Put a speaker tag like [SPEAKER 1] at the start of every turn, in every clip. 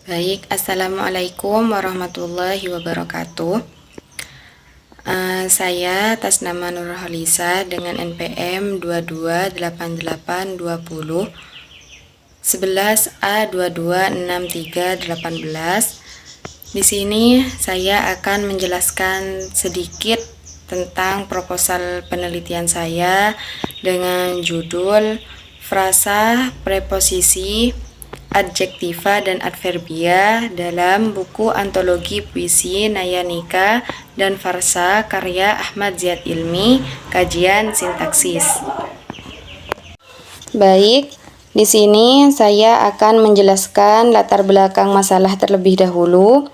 [SPEAKER 1] Baik, Assalamualaikum warahmatullahi wabarakatuh. Saya atas nama Nurholisa dengan NPM 228820 11A226318. Di sini saya akan menjelaskan sedikit tentang proposal penelitian saya dengan judul frasa, preposisi, adjektiva dan adverbia dalam buku antologi puisi Nayanika dan Farsa karya Ahmad Ziyad Ilmi, kajian sintaksis. Baik, di sini saya akan menjelaskan latar belakang masalah terlebih dahulu.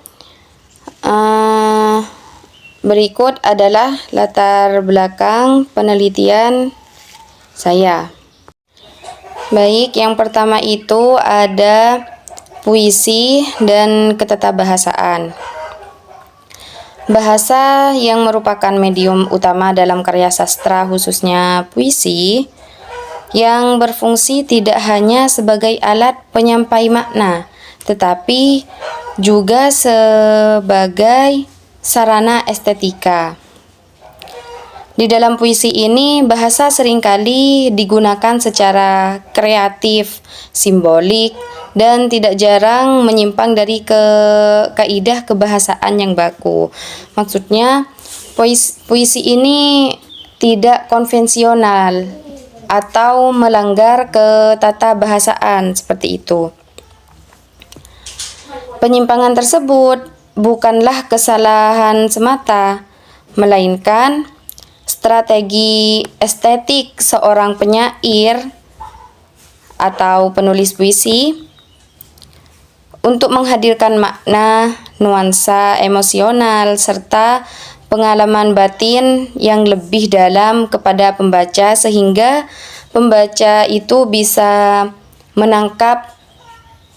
[SPEAKER 1] Berikut adalah latar belakang penelitian saya. Baik, yang pertama itu ada puisi dan ketatabahasaan. Bahasa yang merupakan medium utama dalam karya sastra, khususnya puisi, yang berfungsi tidak hanya sebagai alat penyampai makna, tetapi juga sebagai sarana estetika. Di dalam puisi ini, bahasa seringkali digunakan secara kreatif, simbolik, dan tidak jarang menyimpang dari kaidah kebahasaan yang baku. Maksudnya, puisi ini tidak konvensional atau melanggar ketatabahasaan seperti itu. Penyimpangan tersebut bukanlah kesalahan semata, melainkan strategi estetik seorang penyair atau penulis puisi untuk menghadirkan makna, nuansa emosional, serta pengalaman batin yang lebih dalam kepada pembaca, sehingga pembaca itu bisa menangkap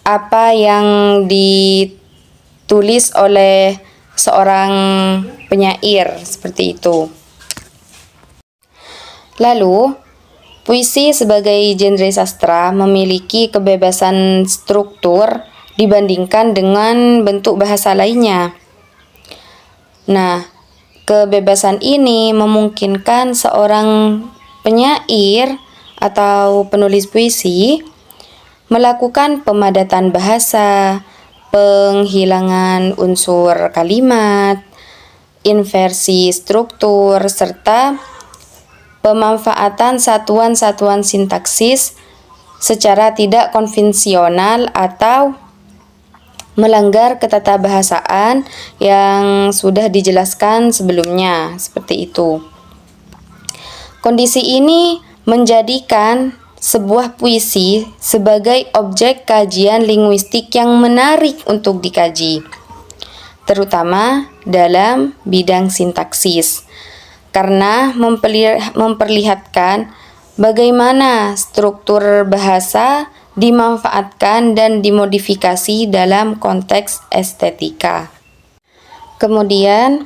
[SPEAKER 1] apa yang ditulis oleh seorang penyair seperti itu. Lalu, puisi sebagai genre sastra memiliki kebebasan struktur dibandingkan dengan bentuk bahasa lainnya. Nah, kebebasan ini memungkinkan seorang penyair atau penulis puisi melakukan pemadatan bahasa, penghilangan unsur kalimat, inversi struktur, serta pemanfaatan satuan-satuan sintaksis secara tidak konvensional atau melanggar ketatabahasaan yang sudah dijelaskan sebelumnya, seperti itu. Kondisi ini menjadikan sebuah puisi sebagai objek kajian linguistik yang menarik untuk dikaji, terutama dalam bidang sintaksis, karena memperlihatkan bagaimana struktur bahasa dimanfaatkan dan dimodifikasi dalam konteks estetika. Kemudian,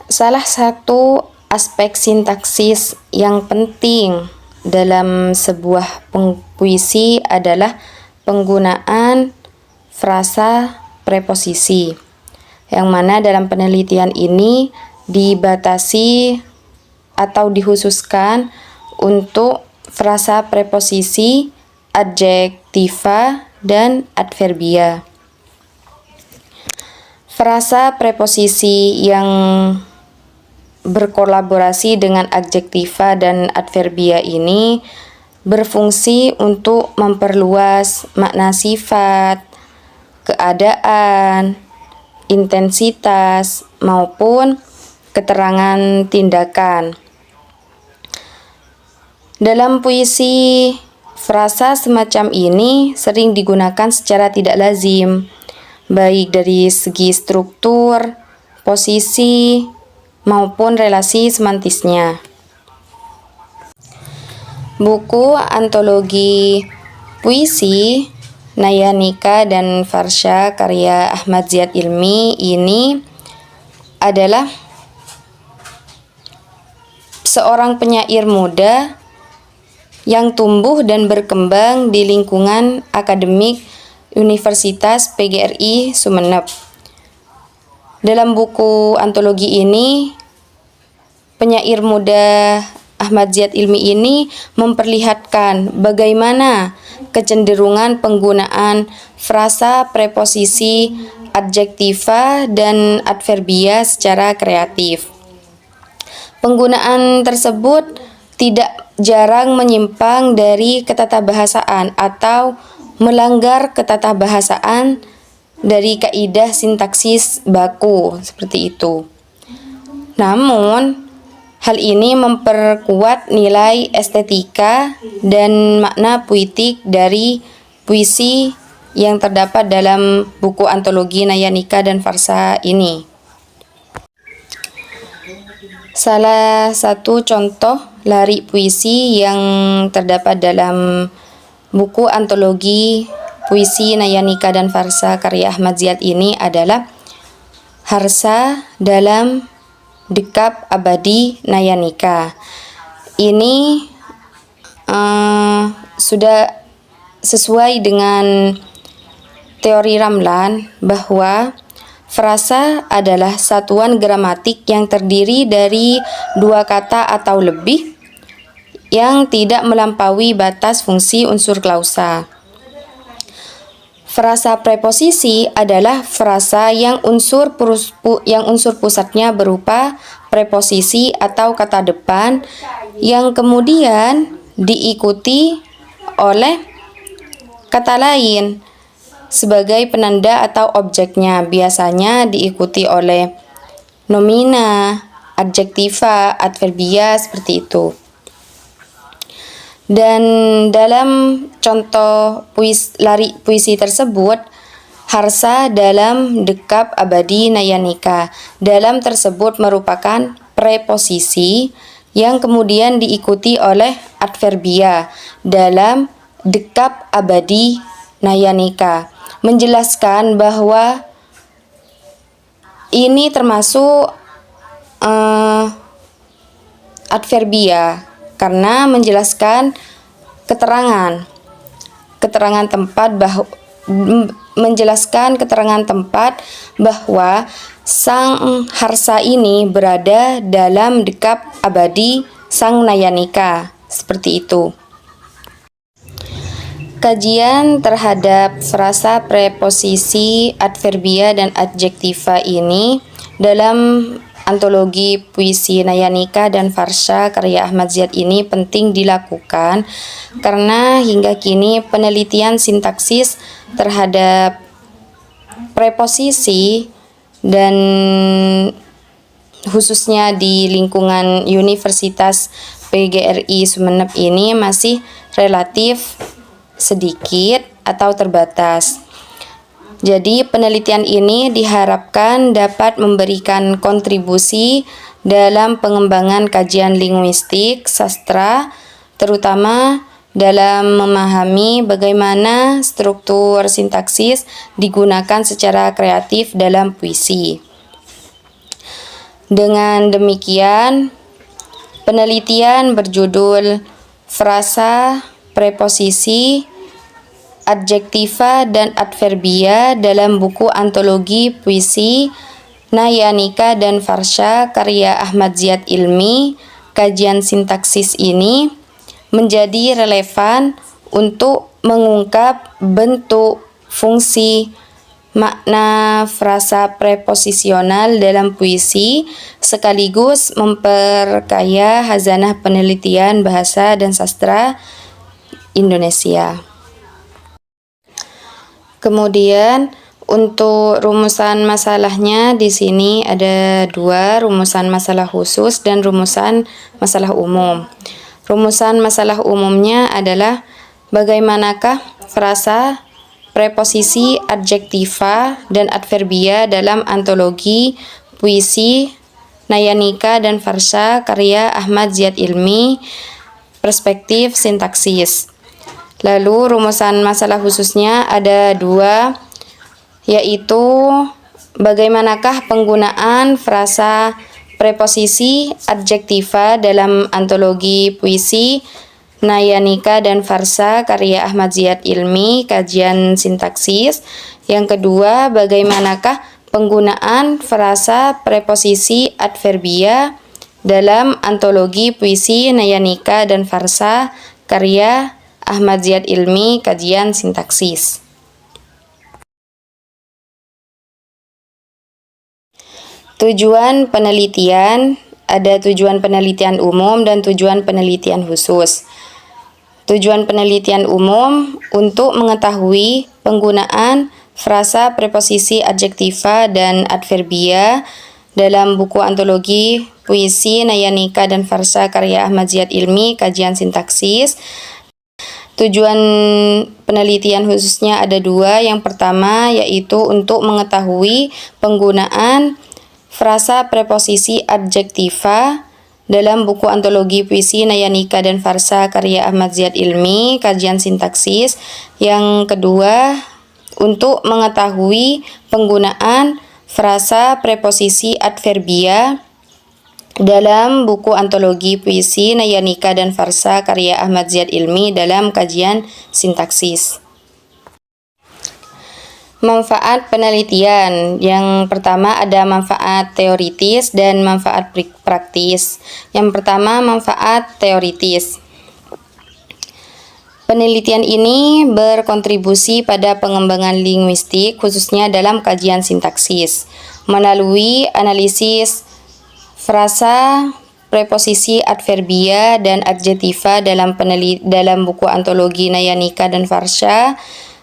[SPEAKER 1] salah satu aspek sintaksis yang penting dalam sebuah puisi adalah penggunaan frasa preposisi, yang mana dalam penelitian ini dibatasi atau dikhususkan untuk frasa preposisi, adjektiva, dan adverbia. Frasa preposisi yang berkolaborasi dengan adjektiva dan adverbia ini berfungsi untuk memperluas makna sifat, keadaan, intensitas, maupun keterangan tindakan. Dalam puisi, frasa semacam ini sering digunakan secara tidak lazim, baik dari segi struktur, posisi, maupun relasi semantisnya. Buku antologi puisi Nayanika dan Farsa karya Ahmad Ziyad Ilmi ini adalah seorang penyair muda yang tumbuh dan berkembang di lingkungan akademik Universitas PGRI Sumeneb. Dalam buku antologi ini, penyair muda Ahmad Ziyad Ilmi ini memperlihatkan bagaimana kecenderungan penggunaan frasa, preposisi, adjektiva, dan adverbia secara kreatif. Penggunaan tersebut tidak jarang menyimpang dari ketatabahasaan atau melanggar ketatabahasaan dari kaidah sintaksis baku, seperti itu. Namun, hal ini memperkuat nilai estetika dan makna puitik dari puisi yang terdapat dalam buku antologi Nayanika dan Farsa ini. Salah satu contoh larik puisi yang terdapat dalam buku antologi puisi Nayanika dan Farsa karya Ahmad Ziyad ini adalah Harsa dalam Dekap Abadi Nayanika. Ini sudah sesuai dengan teori Ramlan bahwa frasa adalah satuan gramatik yang terdiri dari dua kata atau lebih yang tidak melampaui batas fungsi unsur klausa. Frasa preposisi adalah frasa yang unsur pusatnya berupa preposisi atau kata depan yang kemudian diikuti oleh kata lain sebagai penanda atau objeknya, biasanya diikuti oleh nomina, adjektiva, adverbia, seperti itu. Dan dalam contoh larik puisi tersebut, Harsa dalam Dekap Abadi Nayanika, dalam tersebut merupakan preposisi yang kemudian diikuti oleh adverbia dalam Dekap Abadi Nayanika, menjelaskan bahwa ini termasuk adverbia karena menjelaskan keterangan tempat bahwa sang Harsa ini berada dalam Dekap Abadi sang Nayanika, seperti itu. Kajian terhadap frasa, preposisi, adverbia, dan adjektiva ini dalam antologi puisi Nayanika dan Farsa karya Ahmad Ziyad ini penting dilakukan karena hingga kini penelitian sintaksis terhadap preposisi dan khususnya di lingkungan Universitas PGRI Sumeneb ini masih relatif sedikit atau terbatas. Jadi penelitian ini diharapkan dapat memberikan kontribusi dalam pengembangan kajian linguistik sastra, terutama dalam memahami bagaimana struktur sintaksis digunakan secara kreatif dalam puisi. Dengan demikian, penelitian berjudul Frasa, Preposisi, Adjektiva, dan Adverbia dalam buku antologi puisi Nayanika dan Farsa karya Ahmad Ziyad Ilmi, kajian sintaksis ini menjadi relevan untuk mengungkap bentuk, fungsi, makna frasa preposisional dalam puisi sekaligus memperkaya hazanah penelitian bahasa dan sastra Indonesia. Kemudian untuk rumusan masalahnya di sini ada dua, rumusan masalah khusus dan rumusan masalah umum. Rumusan masalah umumnya adalah bagaimanakah frasa, preposisi, adjektiva, dan adverbia dalam antologi puisi Nayanika dan Farsa karya Ahmad Ziyad Ilmi, perspektif sintaksis. Lalu rumusan masalah khususnya ada dua, yaitu bagaimanakah penggunaan frasa, preposisi, adjektiva dalam antologi puisi Nayanika dan Farsa karya Ahmad Ziyad Ilmi, kajian sintaksis. Yang kedua, bagaimanakah penggunaan frasa preposisi adverbia dalam antologi puisi Nayanika dan Farsa karya Ahmad Ziyad Ilmi, kajian sintaksis. Tujuan penelitian, ada tujuan penelitian umum dan tujuan penelitian khusus. Tujuan penelitian umum untuk mengetahui penggunaan frasa preposisi adjektiva dan adverbia dalam buku antologi puisi Nayanika dan Farsa karya Ahmad Ziyad Ilmi, kajian sintaksis. Tujuan penelitian khususnya ada dua. Yang pertama yaitu untuk mengetahui penggunaan frasa preposisi adjektiva dalam buku antologi puisi Nayanika dan Farsa karya Ahmad Ziyad Ilmi, kajian sintaksis. Yang kedua, untuk mengetahui penggunaan frasa preposisi adverbia dalam buku antologi puisi Nayanika dan Farsa karya Ahmad Ziyad Ilmi dalam kajian sintaksis. Manfaat penelitian. Yang pertama ada manfaat teoritis dan manfaat praktis. Yang pertama, manfaat teoritis. Penelitian ini berkontribusi pada pengembangan linguistik khususnya dalam kajian sintaksis melalui analisis frasa preposisi adverbia dan adjektiva dalam buku antologi Nayanika dan Farsa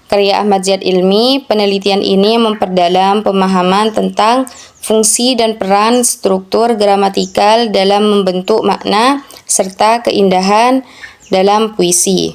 [SPEAKER 1] karya Ahmad Ziyad Ilmi. Penelitian ini memperdalam pemahaman tentang fungsi dan peran struktur gramatikal dalam membentuk makna serta keindahan dalam puisi.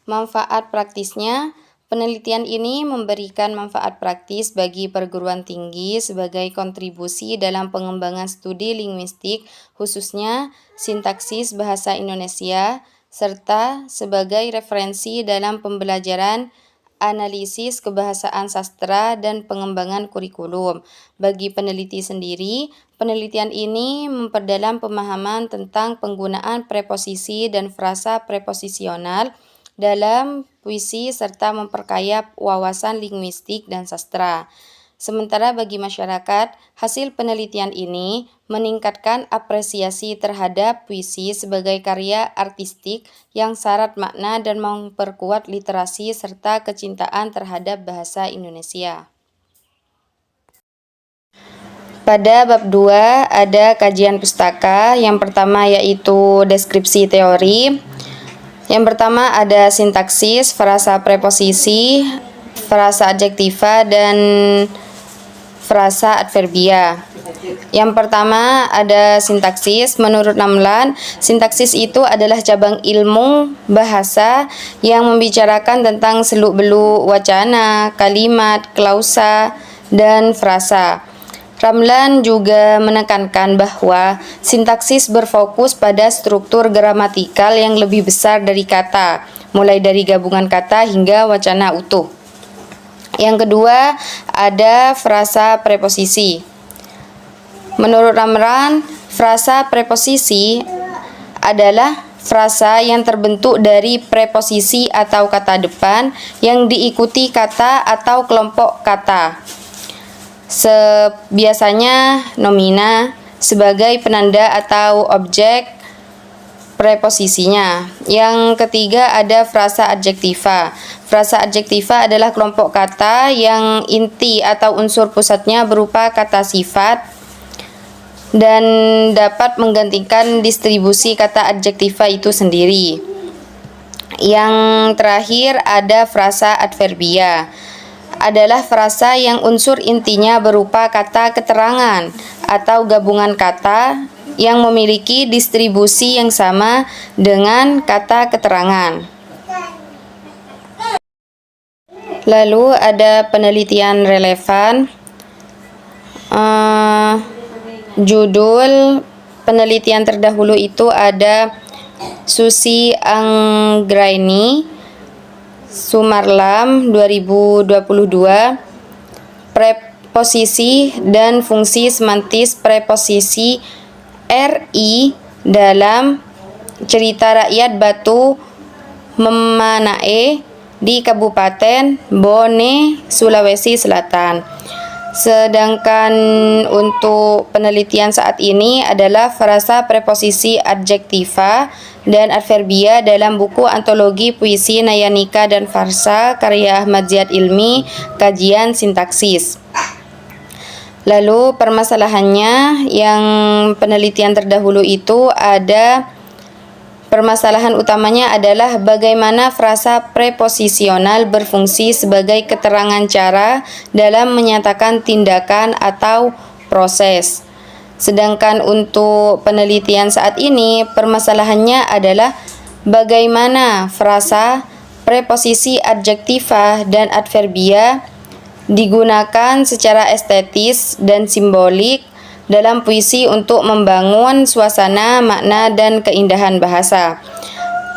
[SPEAKER 1] Manfaat praktisnya, penelitian ini memberikan manfaat praktis bagi perguruan tinggi sebagai kontribusi dalam pengembangan studi linguistik khususnya sintaksis bahasa Indonesia, serta sebagai referensi dalam pembelajaran analisis kebahasaan sastra dan pengembangan kurikulum. Bagi peneliti sendiri, penelitian ini memperdalam pemahaman tentang penggunaan preposisi dan frasa preposisional dalam puisi serta memperkaya wawasan linguistik dan sastra. Sementara bagi masyarakat, hasil penelitian ini meningkatkan apresiasi terhadap puisi sebagai karya artistik yang syarat makna dan memperkuat literasi serta kecintaan terhadap bahasa Indonesia. Pada bab 2 ada kajian pustaka. Yang pertama yaitu deskripsi teori. Yang pertama ada sintaksis, frasa preposisi, frasa adjektiva, dan frasa adverbia. Yang pertama ada sintaksis. Menurut Namlan, sintaksis itu adalah cabang ilmu bahasa yang membicarakan tentang seluk-beluk wacana, kalimat, klausa, dan frasa. Ramlan juga menekankan bahwa sintaksis berfokus pada struktur gramatikal yang lebih besar dari kata, mulai dari gabungan kata hingga wacana utuh. Yang kedua, ada frasa preposisi. Menurut Ramlan, frasa preposisi adalah frasa yang terbentuk dari preposisi atau kata depan yang diikuti kata atau kelompok kata. Biasanya nomina sebagai penanda atau objek preposisinya. Yang ketiga ada frasa adjektiva. Frasa adjektiva adalah kelompok kata yang inti atau unsur pusatnya berupa kata sifat dan dapat menggantikan distribusi kata adjektiva itu sendiri. Yang terakhir ada frasa adverbia. Adalah frasa yang unsur intinya berupa kata keterangan atau gabungan kata yang memiliki distribusi yang sama dengan kata keterangan. Lalu ada penelitian relevan. Judul penelitian terdahulu itu ada Susi Anggraini, Sumarlam 2022, preposisi dan fungsi semantis preposisi RI dalam cerita rakyat Batu Memanae di Kabupaten Bone, Sulawesi Selatan. Sedangkan untuk penelitian saat ini adalah frasa, preposisi, adjektiva, dan adverbia dalam buku antologi puisi Nayanika dan Farsa karya Ahmad Ziyad Ilmi, kajian sintaksis. Lalu permasalahannya yang penelitian terdahulu itu ada permasalahan utamanya adalah bagaimana frasa preposisional berfungsi sebagai keterangan cara dalam menyatakan tindakan atau proses. Sedangkan untuk penelitian saat ini permasalahannya adalah bagaimana frasa, preposisi adjektiva, dan adverbia digunakan secara estetis dan simbolik dalam puisi untuk membangun suasana, makna, dan keindahan bahasa.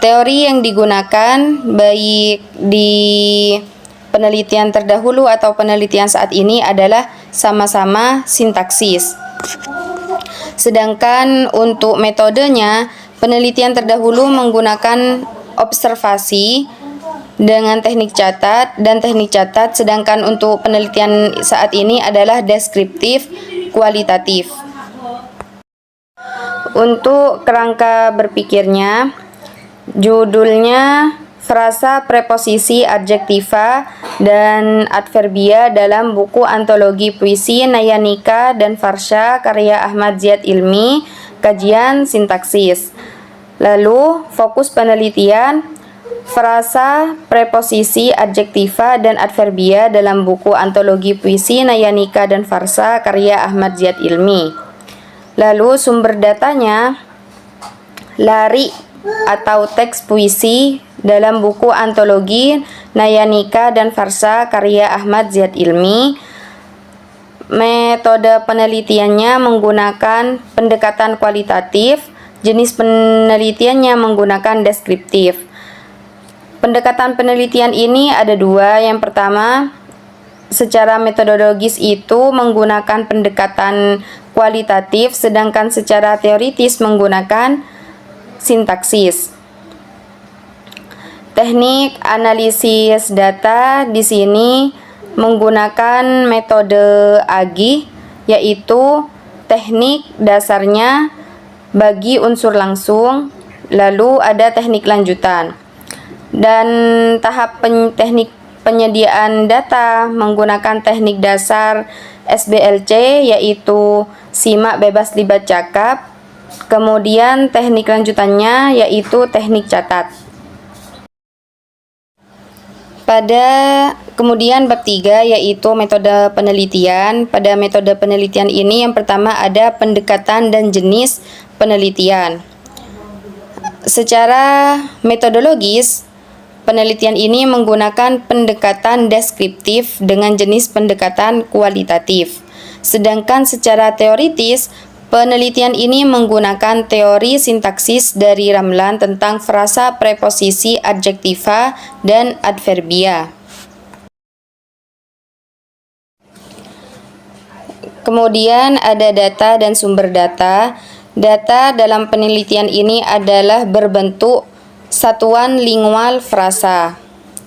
[SPEAKER 1] Teori yang digunakan baik di penelitian terdahulu atau penelitian saat ini adalah sama-sama sintaksis. Sedangkan untuk metodenya, penelitian terdahulu menggunakan observasi dengan teknik catat dan teknik catat, sedangkan untuk penelitian saat ini adalah deskriptif kualitatif. Untuk kerangka berpikirnya, judulnya frasa, preposisi, adjektiva, dan adverbia dalam buku antologi puisi Nayanika dan Farsha karya Ahmad Ziyad Ilmi, kajian sintaksis. Lalu fokus penelitian frasa, preposisi, adjektiva, dan adverbia dalam buku antologi puisi Nayanika dan Farsa karya Ahmad Ziyad Ilmi. Lalu sumber datanya lari atau teks puisi dalam buku antologi Nayanika dan Farsa karya Ahmad Ziyad Ilmi. Metode penelitiannya menggunakan pendekatan kualitatif, jenis penelitiannya menggunakan deskriptif. Pendekatan penelitian ini ada dua. Yang pertama, secara metodologis itu menggunakan pendekatan kualitatif, sedangkan secara teoritis menggunakan sintaksis. Teknik analisis data di sini menggunakan metode Agih, yaitu teknik dasarnya bagi unsur langsung, lalu ada teknik lanjutan. Dan tahap teknik penyediaan data menggunakan teknik dasar SBLC, yaitu simak, bebas, libat, cakap. Kemudian teknik lanjutannya yaitu teknik catat. Kemudian bab 3 yaitu metode penelitian. Pada metode penelitian ini yang pertama ada pendekatan dan jenis penelitian. Secara metodologis, penelitian ini menggunakan pendekatan deskriptif dengan jenis pendekatan kualitatif. Sedangkan secara teoritis, penelitian ini menggunakan teori sintaksis dari Ramlan tentang frasa, preposisi, adjektiva, dan adverbia. Kemudian ada data dan sumber data. Data dalam penelitian ini adalah berbentuk satuan lingual frasa,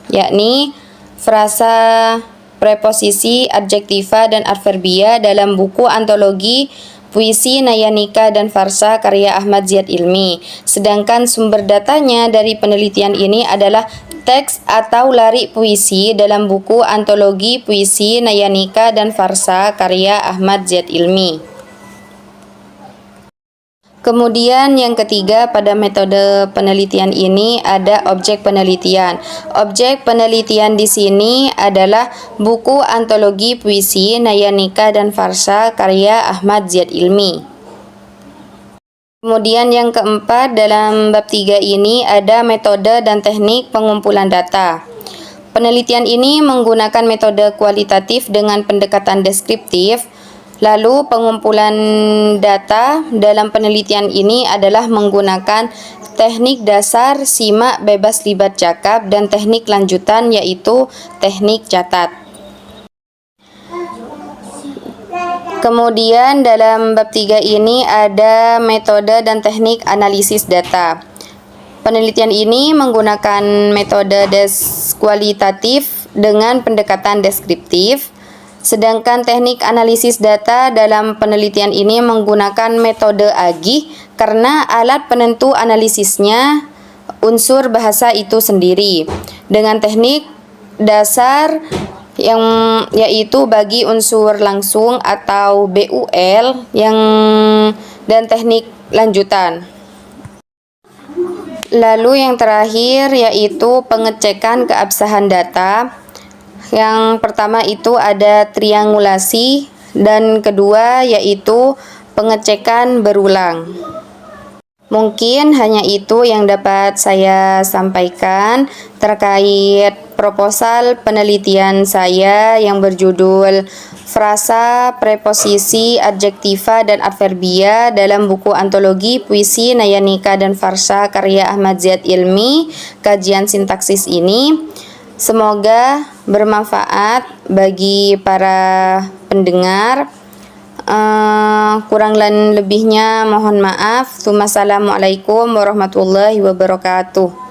[SPEAKER 1] yakni frasa, preposisi, adjektiva, dan adverbia dalam buku antologi puisi Nayanika dan Farsa karya Ahmad Ziyad Ilmi. Sedangkan sumber datanya dari penelitian ini adalah teks atau lari puisi dalam buku antologi puisi Nayanika dan Farsa karya Ahmad Ziyad Ilmi. Kemudian yang ketiga pada metode penelitian ini ada objek penelitian. Objek penelitian di sini adalah buku antologi puisi Nayanika dan Farsa karya Ahmad Ziyad Ilmi. Kemudian yang keempat dalam bab 3 ini ada metode dan teknik pengumpulan data. Penelitian ini menggunakan metode kualitatif dengan pendekatan deskriptif. Lalu pengumpulan data dalam penelitian ini adalah menggunakan teknik dasar simak, bebas, libat, cakap, dan teknik lanjutan yaitu teknik catat. Kemudian dalam bab 3 ini ada metode dan teknik analisis data. Penelitian ini menggunakan metode kualitatif dengan pendekatan deskriptif, sedangkan teknik analisis data dalam penelitian ini menggunakan metode agih karena alat penentu analisisnya unsur bahasa itu sendiri, dengan teknik dasar yang yaitu bagi unsur langsung atau BUL dan teknik lanjutan. Lalu yang terakhir yaitu pengecekan keabsahan data. Yang pertama itu ada triangulasi dan kedua yaitu pengecekan berulang. Mungkin hanya itu yang dapat saya sampaikan terkait proposal penelitian saya yang berjudul Frasa, Preposisi, Adjektiva, dan Adverbia dalam buku antologi puisi Nayanika dan Farsa karya Ahmad Ziyad Ilmi, kajian sintaksis ini. Semoga bermanfaat bagi para pendengar. Kurang dan lebihnya mohon maaf. Assalamualaikum warahmatullahi wabarakatuh.